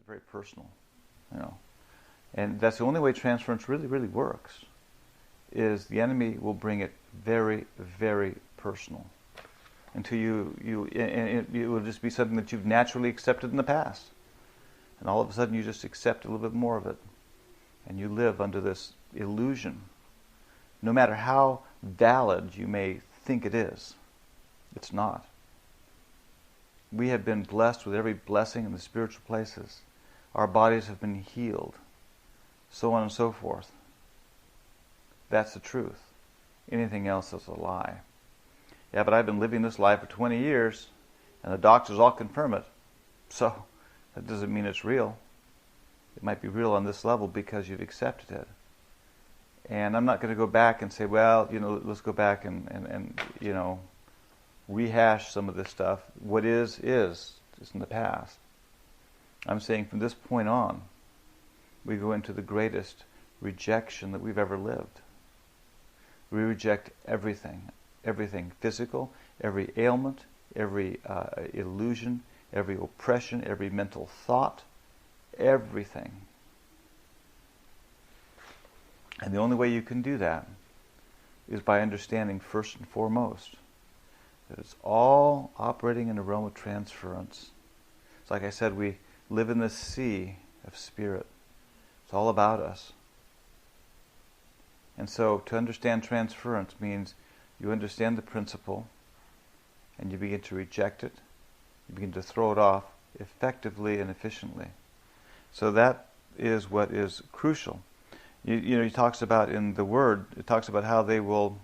very personal, you know. And that's the only way transference really, really works, is the enemy will bring it very, very personal until and it will just be something that you've naturally accepted in the past. And all of a sudden you just accept a little bit more of it. And you live under this illusion. No matter how valid you may think it is, it's not. We have been blessed with every blessing in the spiritual places. Our bodies have been healed. So on and so forth. That's the truth. Anything else is a lie. Yeah, but I've been living this life for 20 years, and the doctors all confirm it. So, that doesn't mean it's real. It might be real on this level because you've accepted it. And I'm not going to go back and say, well, let's go back and rehash some of this stuff. What is in the past. I'm saying from this point on, we go into the greatest rejection that we've ever lived. We reject everything physical, every ailment, every illusion, every oppression, every mental thought, everything. And the only way you can do that is by understanding first and foremost that it's all operating in a realm of transference. It's like I said, we live in this sea of spirit. It's all about us. And so to understand transference means you understand the principle and you begin to reject it. You begin to throw it off effectively and efficiently. So that is what is crucial. He talks about in the Word, it talks about how they will,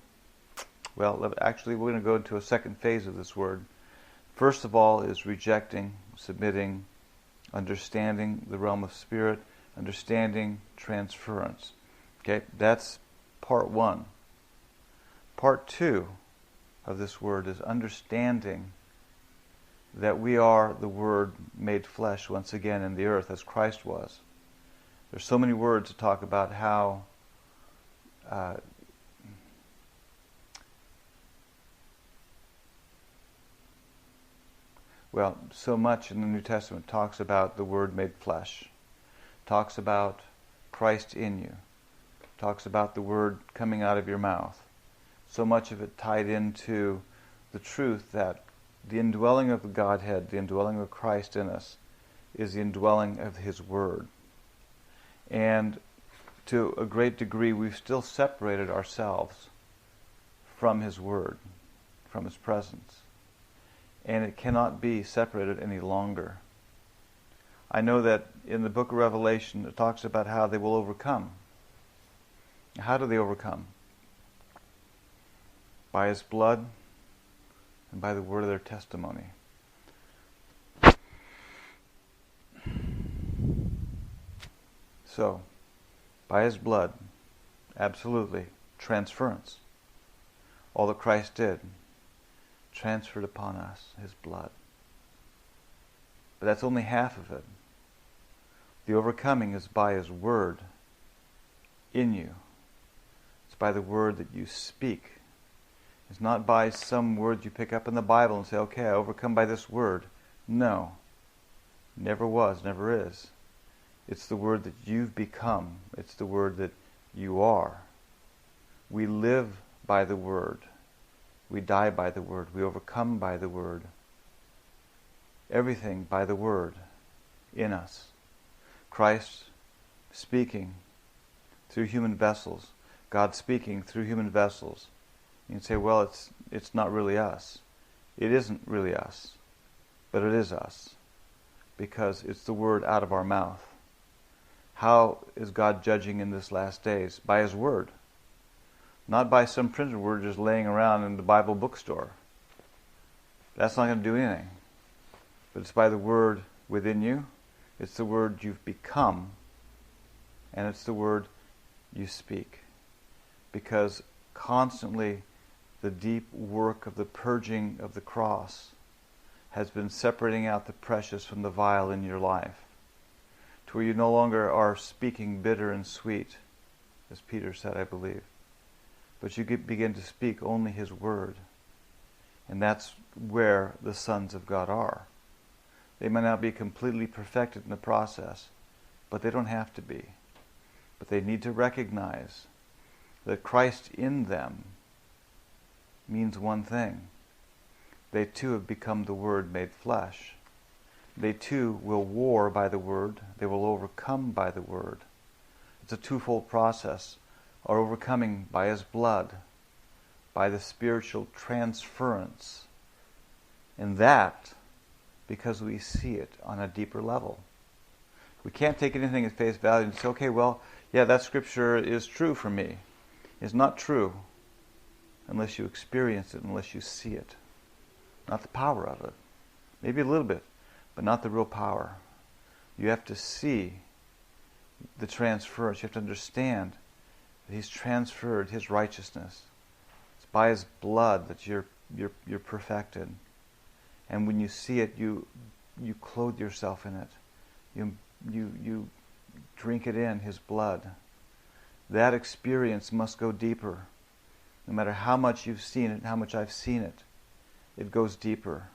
actually we're going to go into a second phase of this word. First of all is rejecting, submitting, understanding the realm of spirit, understanding transference. Okay, that's part one. Part two of this word is understanding that we are the Word made flesh once again in the earth as Christ was. There's so many words to talk about how so much in the New Testament talks about the Word made flesh, talks about Christ in you, talks about the Word coming out of your mouth. So much of it tied into the truth that the indwelling of the Godhead, the indwelling of Christ in us, is the indwelling of His Word. And to a great degree, we've still separated ourselves from His Word, from His presence. And it cannot be separated any longer. I know that in the book of Revelation, it talks about how they will overcome. How do they overcome? By His blood and by the word of their testimony. So, by His blood, absolutely, transference. All that Christ did, transferred upon us, His blood. But that's only half of it. The overcoming is by His word in you. It's by the word that you speak. It's not by some word you pick up in the Bible and say, okay, I overcome by this word. No. Never was, never is. It's the word that you've become. It's the word that you are. We live by the word. We die by the word. We overcome by the word. Everything by the word in us. Christ speaking through human vessels. God speaking through human vessels. You can say, well, it's not really us. It isn't really us. But it is us. Because it's the word out of our mouth. How is God judging in this last days? By His word. Not by some printed word just laying around in the Bible bookstore. That's not going to do anything. But it's by the word within you. It's the word you've become. And it's the word you speak. Because constantly the deep work of the purging of the cross has been separating out the precious from the vile in your life, to where you no longer are speaking bitter and sweet, as Peter said, I believe, but you begin to speak only His word. And that's where the sons of God are. They may not be completely perfected in the process, but they don't have to be. But they need to recognize that Christ in them means one thing. They too have become the Word made flesh. They too will war by the Word. They will overcome by the Word. It's a twofold process. Our overcoming by His blood, by the spiritual transference. And that, because we see it on a deeper level. We can't take anything at face value and say, okay, well, yeah, that scripture is true for me. It's not true unless you experience it, unless you see it. Not the power of it. Maybe a little bit, but not the real power. You have to see the transference. You have to understand that He's transferred His righteousness. It's by His blood that you're perfected. And when you see it, you clothe yourself in it. You drink it in, His blood. That experience must go deeper. No matter how much you've seen it, how much I've seen it, it goes deeper.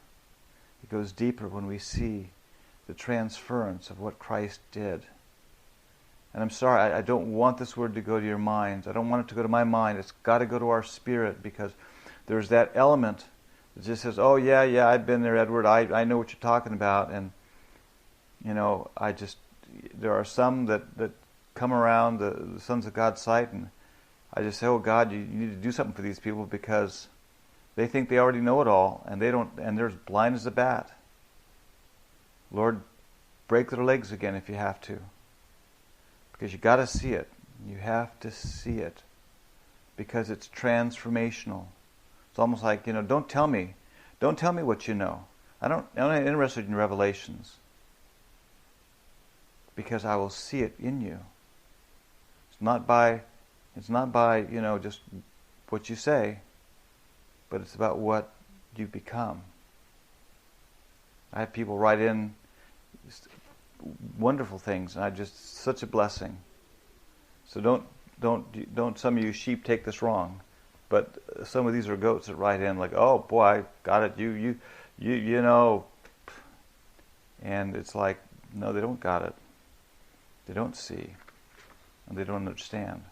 It goes deeper when we see the transference of what Christ did. And I'm sorry, I don't want this word to go to your minds. I don't want it to go to my mind. It's got to go to our spirit, because there's that element that just says, oh yeah, I've been there, Edward. I know what you're talking about. And, there are some that come around the sons of God's sight, and I just say, oh God, you need to do something for these people, because they think they already know it all, and they don't, and they're as blind as a bat. Lord, break their legs again if you have to. Because you got to see it. You have to see it. Because it's transformational. It's almost like, don't tell me what you know. I'm not interested in revelations. Because I will see it in you. It's not by just what you say, but it's about what you become. I have people write in wonderful things, and such a blessing. So don't some of you sheep take this wrong, but some of these are goats that write in like, oh boy, I got it, you know, and it's like, no, they don't got it. They don't see, and they don't understand.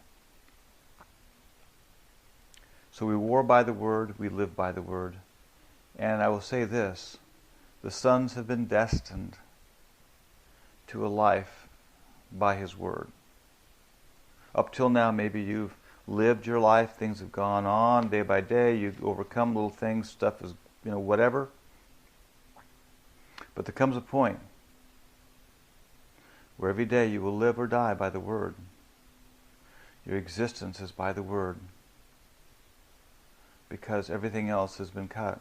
So we war by the Word, we live by the Word. And I will say this, the sons have been destined to a life by His Word. Up till now, maybe you've lived your life, things have gone on day by day, you've overcome little things, stuff is, whatever. But there comes a point where every day you will live or die by the Word. Your existence is by the Word. Because everything else has been cut.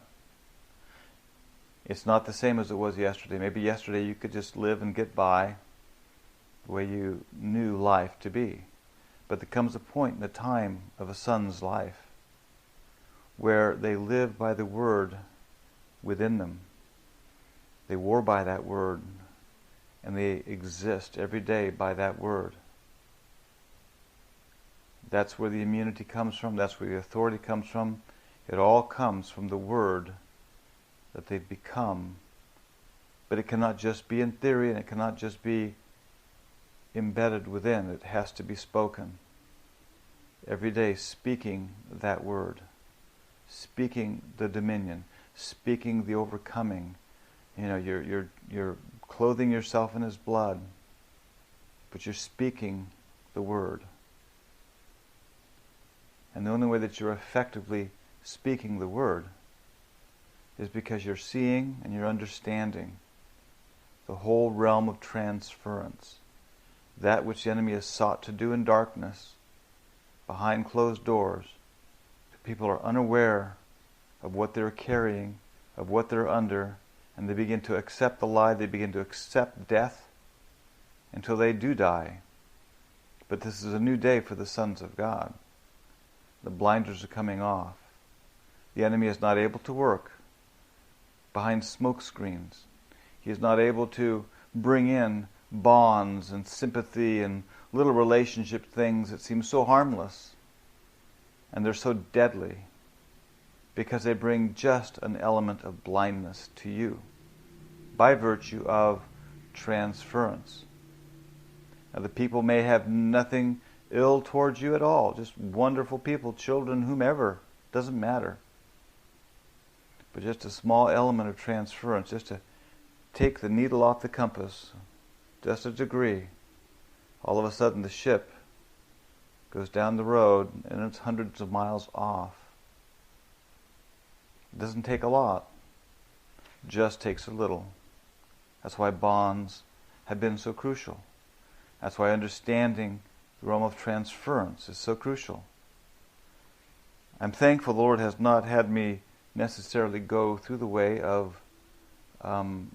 It's not the same as it was yesterday. Maybe yesterday you could just live and get by the way you knew life to be. But there comes a point in the time of a son's life where they live by the Word within them. They war by that Word, and they exist every day by that Word. That's where the immunity comes from. That's where the authority comes from. It all comes from the Word that they've become. But it cannot just be in theory, and it cannot just be embedded within. It has to be spoken. Every day speaking that Word. Speaking the dominion. Speaking the overcoming. You're clothing yourself in His blood, but you're speaking the Word. And the only way that you're effectively speaking the Word is because you're seeing and you're understanding the whole realm of transference. That which the enemy has sought to do in darkness, behind closed doors. People are unaware of what they're carrying, of what they're under, and they begin to accept the lie, they begin to accept death until they do die. But this is a new day for the sons of God. The blinders are coming off. The enemy is not able to work behind smoke screens. He is not able to bring in bonds and sympathy and little relationship things that seem so harmless. And they're so deadly because they bring just an element of blindness to you. by virtue of transference. Now, the people may have nothing ill towards you at all, just wonderful people, children, whomever, doesn't matter. But just a small element of transference, just to take the needle off the compass, just a degree, all of a sudden the ship goes down the road and it's hundreds of miles off. It doesn't take a lot, just takes a little. That's why bonds have been so crucial. That's why understanding the realm of transference is so crucial. I'm thankful the Lord has not had me necessarily go through the way of, won't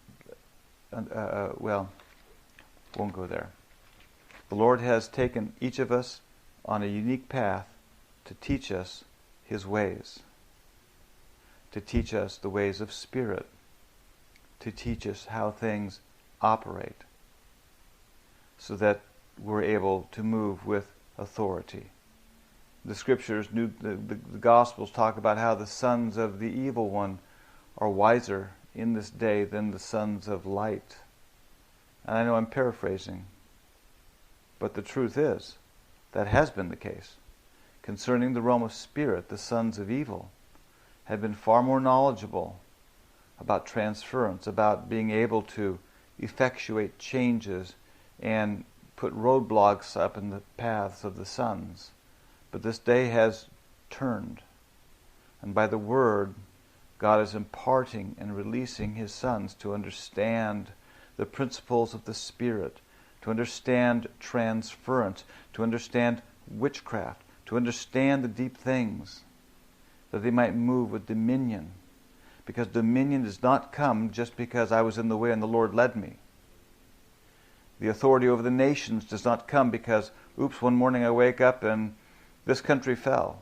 go there. The Lord has taken each of us on a unique path to teach us His ways, to teach us the ways of Spirit, to teach us how things operate, so that we're able to move with authority. The Scriptures, the Gospels talk about how the sons of the evil one are wiser in this day than the sons of light. And I know I'm paraphrasing, but the truth is, that has been the case. Concerning the realm of spirit, the sons of evil have been far more knowledgeable about transference, about being able to effectuate changes and put roadblocks up in the paths of the sons. But this day has turned, and by the Word, God is imparting and releasing His sons to understand the principles of the Spirit, to understand transference, to understand witchcraft, to understand the deep things, that they might move with dominion. Because dominion does not come just because I was in the way and the Lord led me. The authority over the nations does not come because, one morning I wake up and this country fell.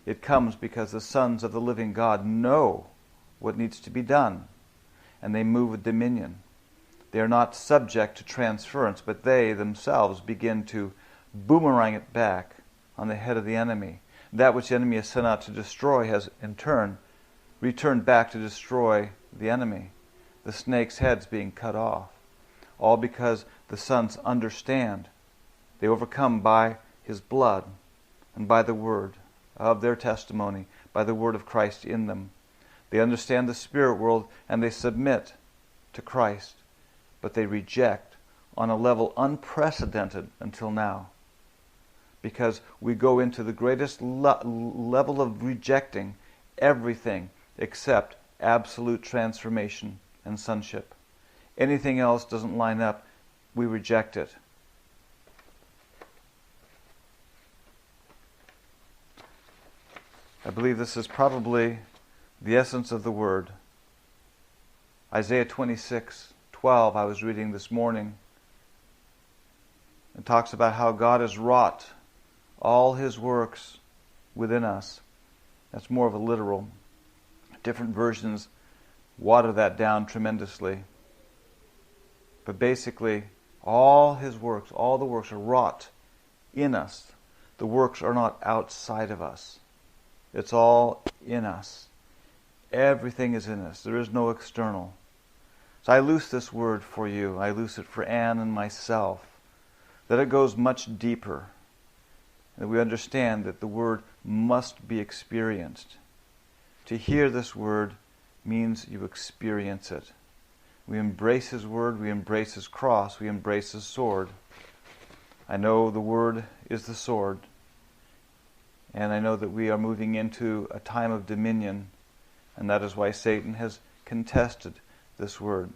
It comes because the sons of the living God know what needs to be done, and they move with dominion. They are not subject to transference, but they themselves begin to boomerang it back on the head of the enemy. That which the enemy has sent out to destroy has in turn returned back to destroy the enemy. The snake's head's being cut off. All because the sons understand. They overcome by His blood and by the word of their testimony, by the word of Christ in them. They understand the spirit world and they submit to Christ, but they reject on a level unprecedented until now. Because we go into the greatest level of rejecting everything except absolute transformation and sonship. Anything else doesn't line up, we reject it. I believe this is probably the essence of the word. Isaiah 26:12 I was reading this morning. It talks about how God has wrought all His works within us. That's more of a literal. Different versions water that down tremendously. But basically, all His works, all the works are wrought in us. The works are not outside of us. It's all in us. Everything is in us. There is no external. So I loose this word for you. I loose it for Anne and myself. That it goes much deeper. That we understand that the word must be experienced. To hear this word means you experience it. We embrace His word, we embrace His cross, we embrace His sword. I know the word is the sword. And I know that we are moving into a time of dominion, and that is why Satan has contested this word.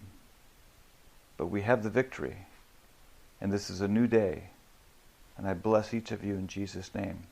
But we have the victory, and this is a new day, and I bless each of you in Jesus' name.